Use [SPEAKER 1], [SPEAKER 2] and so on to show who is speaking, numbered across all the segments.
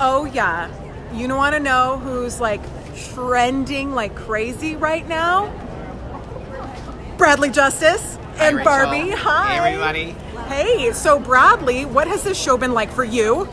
[SPEAKER 1] Oh yeah. You want to know who's like trending like crazy right now? Bradley Justice and
[SPEAKER 2] Rachel.
[SPEAKER 1] Barbie. Hi.
[SPEAKER 2] Hey, everybody.
[SPEAKER 1] Hey, so Bradley, what has this show been like for you?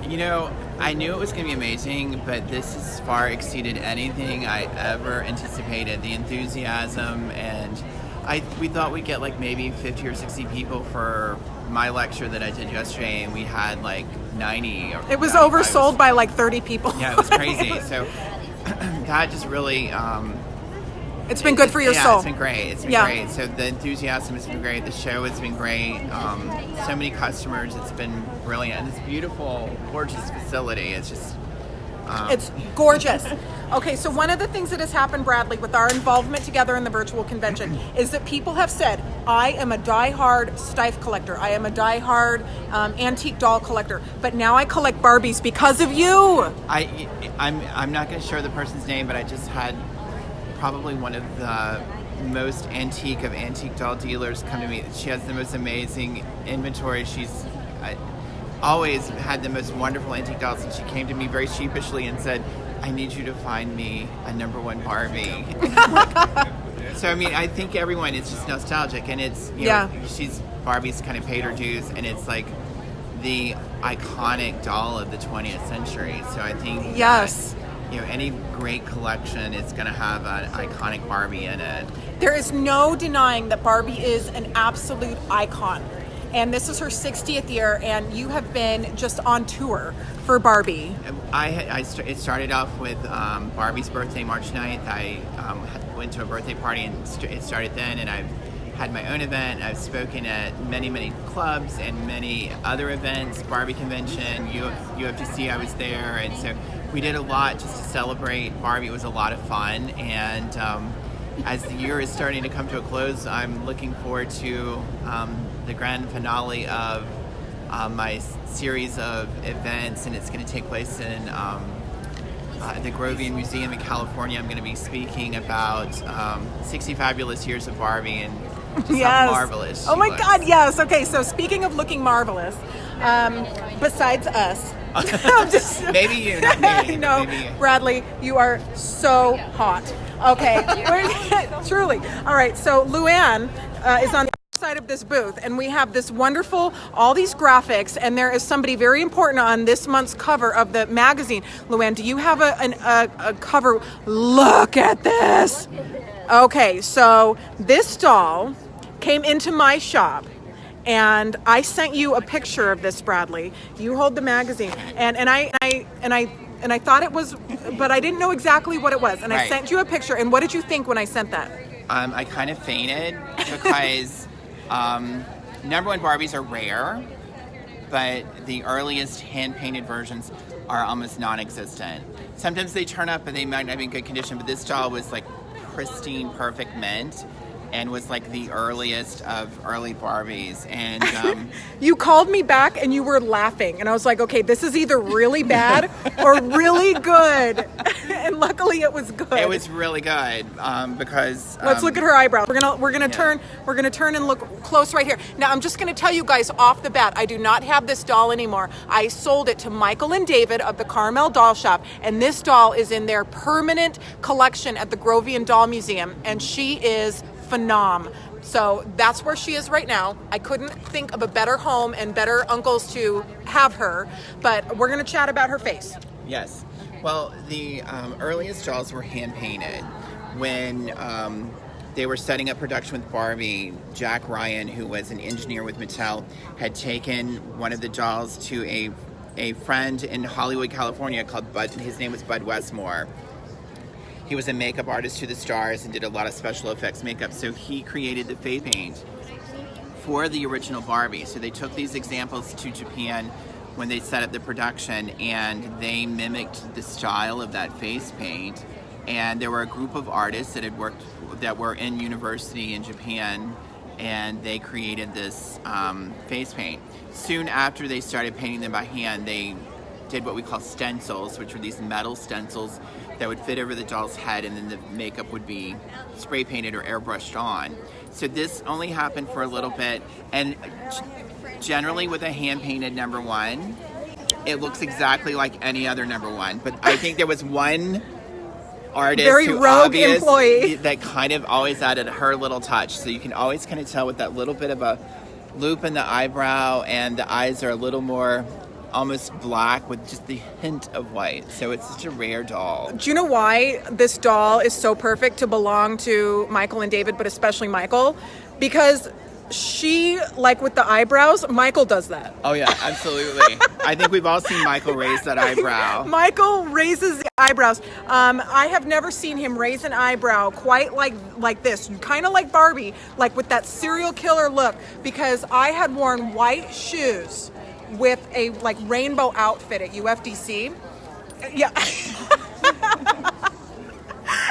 [SPEAKER 2] You know, I knew it was going to be amazing, but this has far exceeded anything I ever anticipated. The enthusiasm, and we thought we'd get like maybe 50 or 60 people for my lecture that I did yesterday, and we had like 90.
[SPEAKER 1] It was oversold by like 30 people.
[SPEAKER 2] Yeah, it was crazy. So that just really...
[SPEAKER 1] it's been good for your soul.
[SPEAKER 2] Yeah, it's been great. It's been great. So the enthusiasm has been great. The show has been great. So many customers. It's been brilliant. And this beautiful, gorgeous facility. It's just...
[SPEAKER 1] it's gorgeous. Okay, so one of the things that has happened, Bradley, with our involvement together in the virtual convention is that people have said, I am a die-hard Steiff collector. I am a die-hard antique doll collector. But now I collect Barbies because of you.
[SPEAKER 2] I'm not going to share the person's name, but I just had probably one of the most antique of antique doll dealers come to me. She has the most amazing inventory. She's always had the most wonderful antique dolls, and she came to me very sheepishly and said, I need you to find me a #1 Barbie. So I mean, I think everyone is just nostalgic, and it's you know, Barbie's kind of paid her dues, and it's like the iconic doll of the 20th century. So I think
[SPEAKER 1] yes.
[SPEAKER 2] You know, any great collection is going to have an iconic Barbie in it.
[SPEAKER 1] There is no denying that Barbie is an absolute icon. And this is her 60th year, and you have been just on tour for Barbie.
[SPEAKER 2] It started off with Barbie's birthday, March 9th. I went to a birthday party, and it started then, and I've had my own event. I've spoken at many, many clubs and many other events, Barbie convention, UFTC, I was there, and so we did a lot just to celebrate Barbie. It was a lot of fun, and as the year is starting to come to a close, I'm looking forward to the grand finale of my series of events, and it's going to take place in the Grovian Museum in California. I'm going to be speaking about 60 fabulous years of Barbie and just how marvelous
[SPEAKER 1] Oh my
[SPEAKER 2] looks.
[SPEAKER 1] God, yes. Okay, so speaking of looking marvelous, besides us,
[SPEAKER 2] maybe you, not me.
[SPEAKER 1] No,
[SPEAKER 2] maybe.
[SPEAKER 1] Bradley, you are so hot. Okay, truly. All right, so Luann is on the other side of this booth, and we have this wonderful, all these graphics, and there is somebody very important on this month's cover of the magazine. Luann, do you have a cover? Look at this. Okay, so this doll came into my shop, and I sent you a picture of this, Bradley. You hold the magazine, and I thought it was, but I didn't know exactly what it was, and I sent you a picture. And what did you think when I sent that?
[SPEAKER 2] I kind of fainted because #1 Barbies are rare, but the earliest hand-painted versions are almost non-existent. Sometimes they turn up, but they might not be in good condition. But this doll was like pristine, perfect mint, and was like the earliest of early Barbies. And
[SPEAKER 1] you called me back and you were laughing, and I was like, okay, this is either really bad or really good. And luckily it was good.
[SPEAKER 2] It was really good because
[SPEAKER 1] let's look at her eyebrow. We're gonna turn and look close right here. Now I'm just gonna tell you guys off the bat, I do not have this doll anymore. I sold it to Michael and David of the Carmel Doll Shop, and this doll is in their permanent collection at the Grovian Doll Museum, and she is phenom. So that's where she is right now. I couldn't think of a better home and better uncles to have her, but we're gonna chat about her face.
[SPEAKER 2] Yes. Well, the earliest dolls were hand-painted. When they were setting up production with Barbie, Jack Ryan, who was an engineer with Mattel, had taken one of the dolls to a friend in Hollywood, California called Bud. His name was Bud Westmore. He was a makeup artist to the stars and did a lot of special effects makeup, so he created the face paint for the original Barbie. So they took these examples to Japan when they set up the production, and they mimicked the style of that face paint. And there were a group of artists that were in university in Japan, and they created this face paint. Soon after they started painting them by hand, they did what we call stencils, which were these metal stencils that would fit over the doll's head, and then the makeup would be spray painted or airbrushed on. So this only happened for a little bit, and generally with a hand-painted #1, it looks exactly like any other number one. But I think there was one artist
[SPEAKER 1] Very
[SPEAKER 2] who
[SPEAKER 1] rogue employee
[SPEAKER 2] that kind of always added her little touch. So you can always kind of tell with that little bit of a loop in the eyebrow, and the eyes are a little more almost black with just the hint of white. So it's such a rare doll.
[SPEAKER 1] Do you know why this doll is so perfect to belong to Michael and David, but especially Michael? Because she, like with the eyebrows, Michael does that.
[SPEAKER 2] Oh yeah, absolutely. I think we've all seen Michael raise that eyebrow.
[SPEAKER 1] Michael raises the eyebrows. I have never seen him raise an eyebrow quite like this. Kind of like Barbie, like with that serial killer look, because I had worn white shoes with a like rainbow outfit at UFDC. Yeah.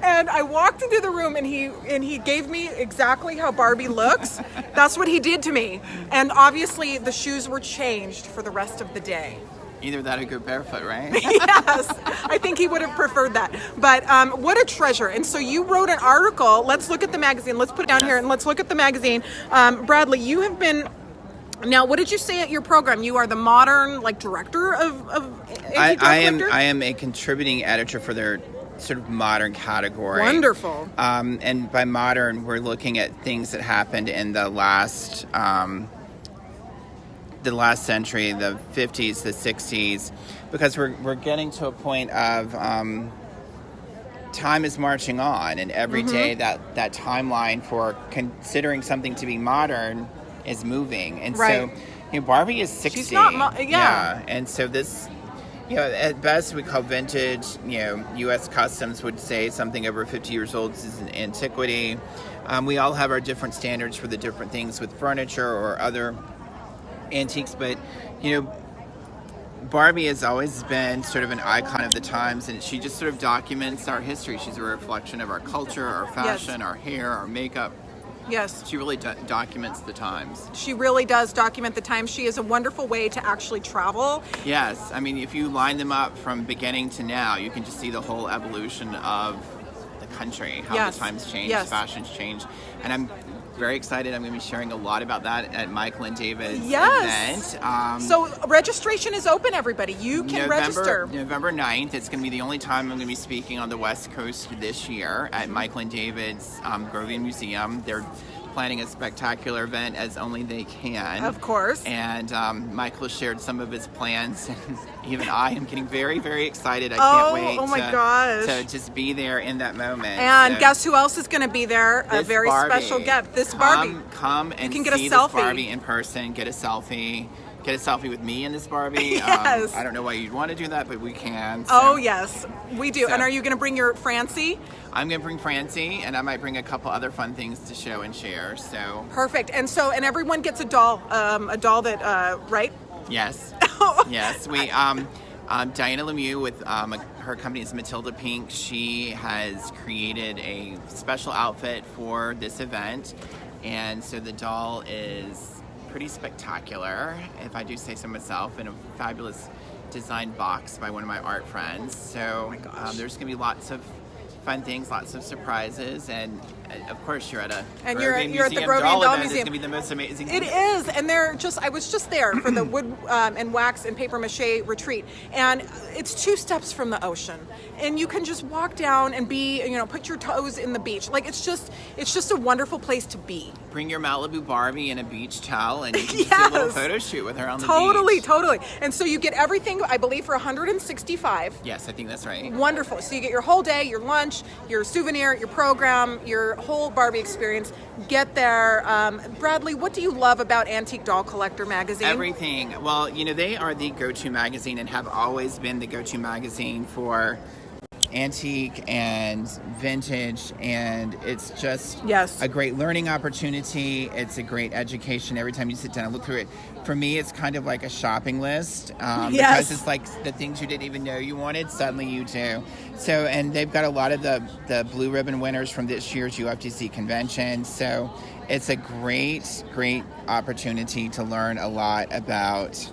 [SPEAKER 1] And I walked into the room and he gave me exactly how Barbie looks. That's what he did to me. And obviously the shoes were changed for the rest of the day.
[SPEAKER 2] Either that or go barefoot, right?
[SPEAKER 1] Yes, I think he would have preferred that. But what a treasure. And so you wrote an article. Let's look at the magazine. Let's put it down here and let's look at the magazine. Bradley, you have been... Now, what did you say at your program? You are the modern director of Antique Doll Collector?
[SPEAKER 2] I am a contributing editor for their sort of modern category.
[SPEAKER 1] Wonderful.
[SPEAKER 2] And by modern, we're looking at things that happened in the last century, the 50s, the 60s, because we're getting to a point of time is marching on, and every day that timeline for considering something to be modern is moving. And so, Barbie is 60.
[SPEAKER 1] She's not,
[SPEAKER 2] yeah. And so this, at best we call vintage, U.S. Customs would say something over 50 years old is an antiquity. We all have our different standards for the different things with furniture or other antiques, but, Barbie has always been sort of an icon of the times, and she just sort of documents our history. She's a reflection of our culture, our fashion, our hair, our makeup.
[SPEAKER 1] Yes.
[SPEAKER 2] She really documents the times.
[SPEAKER 1] She really does document the times. She is a wonderful way to actually travel.
[SPEAKER 2] Yes. I mean, if you line them up from beginning to now, you can just see the whole evolution of the country, how the times change, fashions change. And I'm very excited. I'm going to be sharing a lot about that at Michael and David's event.
[SPEAKER 1] So registration is open, everybody. You can register.
[SPEAKER 2] November 9th. It's going to be the only time I'm going to be speaking on the West Coast this year at Michael and David's Grovian Museum. They're planning a spectacular event as only they can.
[SPEAKER 1] Of course.
[SPEAKER 2] And Michael shared some of his plans, and even I am getting very, very excited. I can't wait to just be there in that moment.
[SPEAKER 1] And guess who else is going to be there? A very special guest. This Barbie.
[SPEAKER 2] Come and
[SPEAKER 1] you can get
[SPEAKER 2] see
[SPEAKER 1] a selfie.
[SPEAKER 2] This Barbie in person. Get a selfie. Get a selfie with me in this Barbie.
[SPEAKER 1] Yes.
[SPEAKER 2] I don't know why you'd want to do that, but we can. So.
[SPEAKER 1] Oh, yes, we do. So, and are you going to bring your Francie?
[SPEAKER 2] I'm going to bring Francie, and I might bring a couple other fun things to show and share. So
[SPEAKER 1] perfect. And everyone gets a doll that, right?
[SPEAKER 2] Yes. Yes. We, Diana Lemieux with her company is Matilda Pink. She has created a special outfit for this event, and so the doll is pretty spectacular, if I do say so myself, in a fabulous designed box by one of my art friends. So there's going to be lots of fun things, lots of surprises, and of course you're at a
[SPEAKER 1] you're at the Grovian Doll Museum.
[SPEAKER 2] It's going to be the most amazing
[SPEAKER 1] thing. It is, and I was just there for the wood and wax and paper mache retreat, and it's 2 steps from the ocean, and you can just walk down and put your toes in the beach. Like it's just a wonderful place to be.
[SPEAKER 2] Bring your Malibu Barbie in a beach towel, and you can just do a little photo shoot with her on the beach.
[SPEAKER 1] Totally. And so you get everything, I believe, for $165.
[SPEAKER 2] Yes, I think that's right.
[SPEAKER 1] Wonderful. So you get your whole day, your lunch, your souvenir, your program, your whole Barbie experience. Get there. Bradley, what do you love about Antique Doll Collector magazine?
[SPEAKER 2] Everything. Well, they are the go-to magazine and have always been the go-to magazine for antique and vintage, and it's just a great learning opportunity. It's a great education every time you sit down and look through it. For me, it's kind of like a shopping list because it's like the things you didn't even know you wanted, suddenly you do. So, and they've got a lot of the blue ribbon winners from this year's UFDC convention. So it's a great opportunity to learn a lot about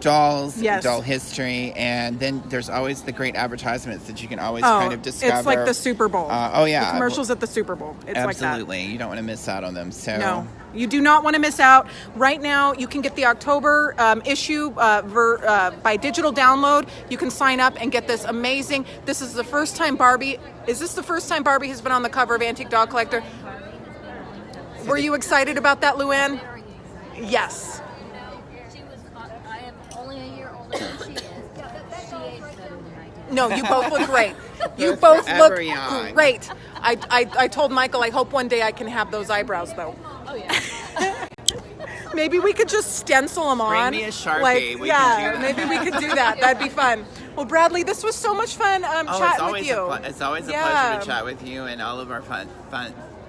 [SPEAKER 2] dolls,
[SPEAKER 1] Yes.
[SPEAKER 2] doll history, and then there's always the great advertisements that you can always
[SPEAKER 1] Oh,
[SPEAKER 2] kind of discover.
[SPEAKER 1] it's like the Super Bowl.
[SPEAKER 2] Oh yeah,
[SPEAKER 1] The commercials at the Super Bowl. It's like that.
[SPEAKER 2] absolutely. You don't want to miss out on them. So
[SPEAKER 1] No, you do not want to miss out. Right now, you can get the October issue by digital download. You can sign up and get this amazing. This is the first time Barbie. Is this the first time Barbie has been on the cover of Antique Doll Collector? Were you excited about that, Luann? Yes.
[SPEAKER 3] I am only a year older than she is. She aged better than I did.
[SPEAKER 1] No, you both look great. You both look
[SPEAKER 2] forever young.
[SPEAKER 1] great. I told Michael I hope one day I can have those eyebrows though.
[SPEAKER 3] Oh yeah.
[SPEAKER 1] Maybe we could just stencil them on.
[SPEAKER 2] me a Sharpie.
[SPEAKER 1] Like,
[SPEAKER 2] We can
[SPEAKER 1] yeah,
[SPEAKER 2] do that.
[SPEAKER 1] maybe we could do that. That'd be fun. Well, Bradley, this was so much fun
[SPEAKER 2] Oh, it's
[SPEAKER 1] chatting
[SPEAKER 2] always
[SPEAKER 1] with you.
[SPEAKER 2] it's always a
[SPEAKER 1] Yeah.
[SPEAKER 2] pleasure to chat with you and all of our fun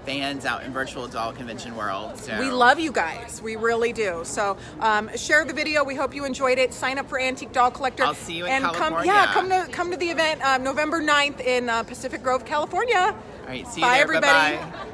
[SPEAKER 2] fans out in virtual doll convention world. So.
[SPEAKER 1] We love you guys. We really do. So share the video. We hope you enjoyed it. Sign up for Antique Doll Collector.
[SPEAKER 2] I'll see you in
[SPEAKER 1] and
[SPEAKER 2] California.
[SPEAKER 1] Come to the event November 9th in Pacific Grove, California.
[SPEAKER 2] All right, see you
[SPEAKER 1] Bye,
[SPEAKER 2] there.
[SPEAKER 1] everybody.
[SPEAKER 2] Bye-bye.